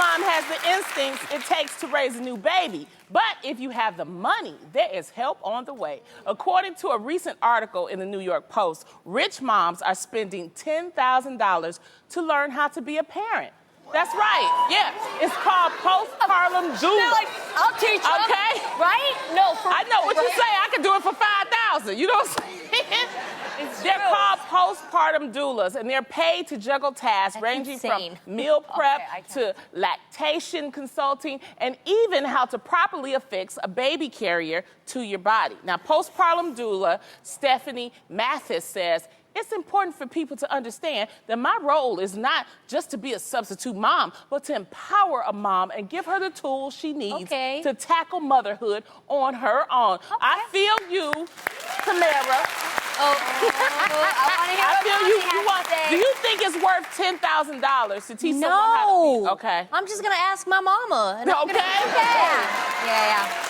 mom has the instincts it takes to raise a new baby. But if you have the money, there is help on the way. According to a recent article in the New York Post, rich moms are spending $10,000 to learn how to be a parent. That's right. Yeah. It's called postpartum doula. They're like, I'll teach you. Okay. Right? No, I know what you say. I could do it for $5,000. You know what I'm saying? They're called postpartum doulas, and they're paid to juggle tasks ranging from meal prep to lactation consulting, and even how to properly affix a baby carrier to your body. Now, postpartum doula Stephanie Mathis says, it's important for people to understand that my role is not just to be a substitute mom, but to empower a mom and give her the tools she needs to tackle motherhood on her own. I feel you, Tamara. I feel you. Do you think it's worth $10,000 to teach someone how to be? Okay. I'm just gonna ask my mama. And Yeah.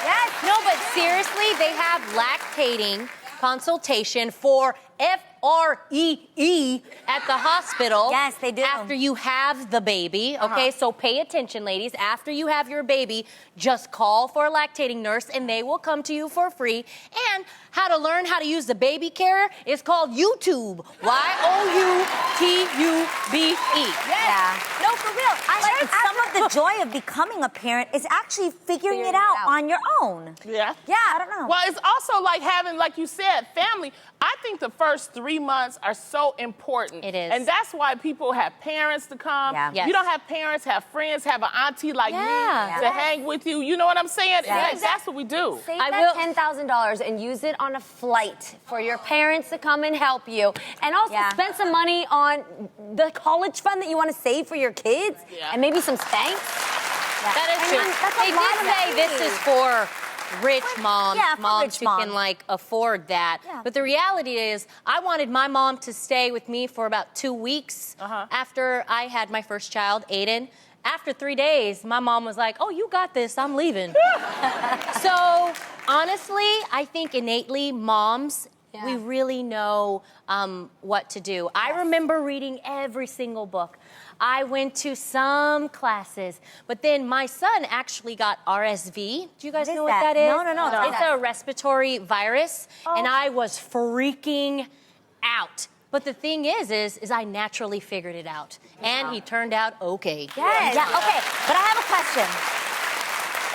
Yes. No, but seriously, they have lactating consultation for FREE at the hospital. Yes, they do. After you have the baby, okay? So pay attention, ladies. After you have your baby, just call for a lactating nurse and they will come to you for free. And how to learn how to use the baby carrier is called YouTube. YOUTUBE. Yeah. No, for real. Some of the joy of becoming a parent is actually figuring it out on your own. Yeah. Yeah, I don't know. Well, it's also like having, like you said, family. I think the first 3 months are so important. It is. And that's why people have parents to come. Yeah. Yes. You don't have parents, have friends, have an auntie like me to hang with you. You know what I'm saying? Yeah. That's what we do. Save that $10,000 and use it on a flight for your parents to come and help you. And also spend some money on the college fund that you want to save for your kids. And maybe some Spanx. That is true. That's They did say this is for rich moms, moms who can afford that. Yeah. But the reality is, I wanted my mom to stay with me for about 2 weeks after I had my first child, Aiden. After 3 days, my mom was like, "Oh, you got this, I'm leaving." So honestly, I think innately moms, we really know what to do. I remember reading every single book. I went to some classes, but then my son actually got RSV. Do you guys know what that is? No. It's a respiratory virus, and I was freaking out. But the thing is I naturally figured it out, and he turned out okay. Yes. Yeah, okay, but I have a question.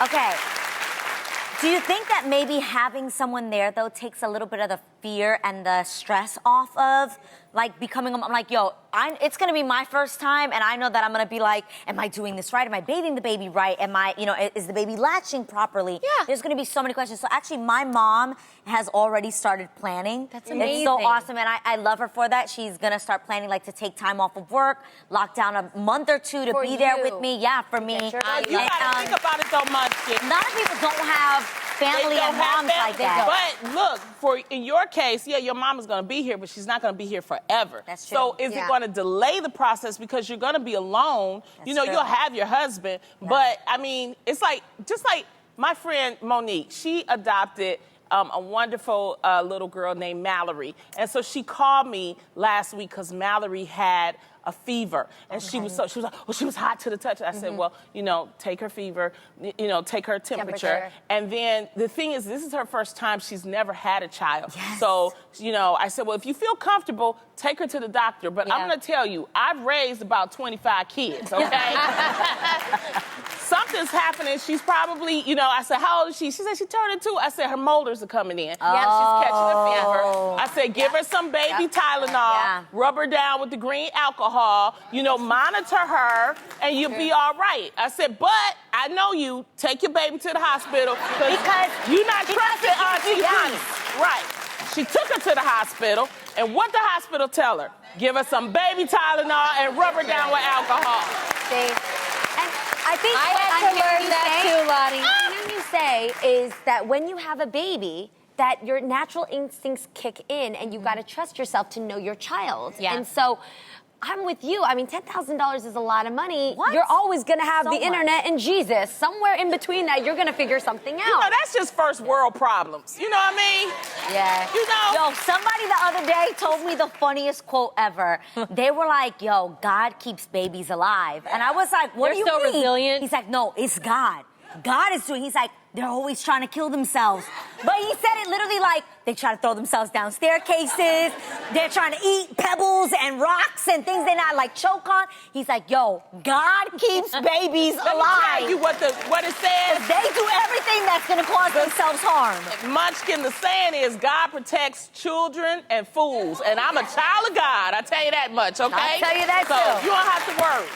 Okay. Do you think that maybe having someone there, though, takes a little bit of the fear and the stress off of, like, becoming a mom? Like, yo, it's going to be my first time, and I know that I'm going to be like, am I doing this right? Am I bathing the baby right? Am I, is the baby latching properly? Yeah. There's going to be so many questions. So actually, my mom has already started planning. That's amazing. It's so awesome, and I love her for that. She's going to start planning, like, to take time off of work, lock down a month or two to be there with me. Yeah, for me. You got to think about it, though, Munchkin. A lot of people don't have family and moms like that. But look, in your case, your mom is going to be here, but she's not going to be here forever. That's true. So is it going to delay the process because you're going to be alone? That's You'll have your husband, but I mean, it's like just like my friend Monique. She adopted a wonderful little girl named Mallory, and so she called me last week because Mallory had a fever, and she was like, well, she was hot to the touch. I said, well, take her fever, take her temperature. And then the thing is, this is her first time. She's never had a child. Yes. So, I said, well, if you feel comfortable, take her to the doctor. But I'm going to tell you, I've raised about 25 kids, okay? Something's happening. She's probably, I said, how old is she? She said she turned 2. I said, her molars are coming in. Oh. She's catching a fever. I said, give her some baby Tylenol, rub her down with the green alcohol, monitor her, and you'll be all right. I said, but I know you. Take your baby to the hospital because you're not trusting Auntie Honey. Right. She took her to the hospital, and what the hospital tell her? Give her some baby Tylenol and rub her down with alcohol. See? And I think I had to learn that too, Lottie. What you say is that when you have a baby, that your natural instincts kick in, and you got to trust yourself to know your child. Yeah. And so I'm with you. I mean, $10,000 is a lot of money. What? You're always going to have So the much. internet and Jesus. Somewhere in between that, you're going to figure something out. You know, that's just first world problems. You know what I mean? Yeah. You know? Yo, somebody the other day told me the funniest quote ever. They were like, yo, God keeps babies alive. And I was like, what do you They're so mean? resilient. He's like, no, it's God. God is doing, he's like, they're always trying to kill themselves. But he said it literally like, they try to throw themselves down staircases. They're trying to eat pebbles and rocks and things they're not like choke on. He's like, yo, God keeps babies Let me alive. tell you what it says. They do everything that's gonna cause themselves harm. Munchkin, the saying is God protects children and fools. And I'm a child of God. I tell you that much, okay? I'll tell you that so too. You don't have to worry.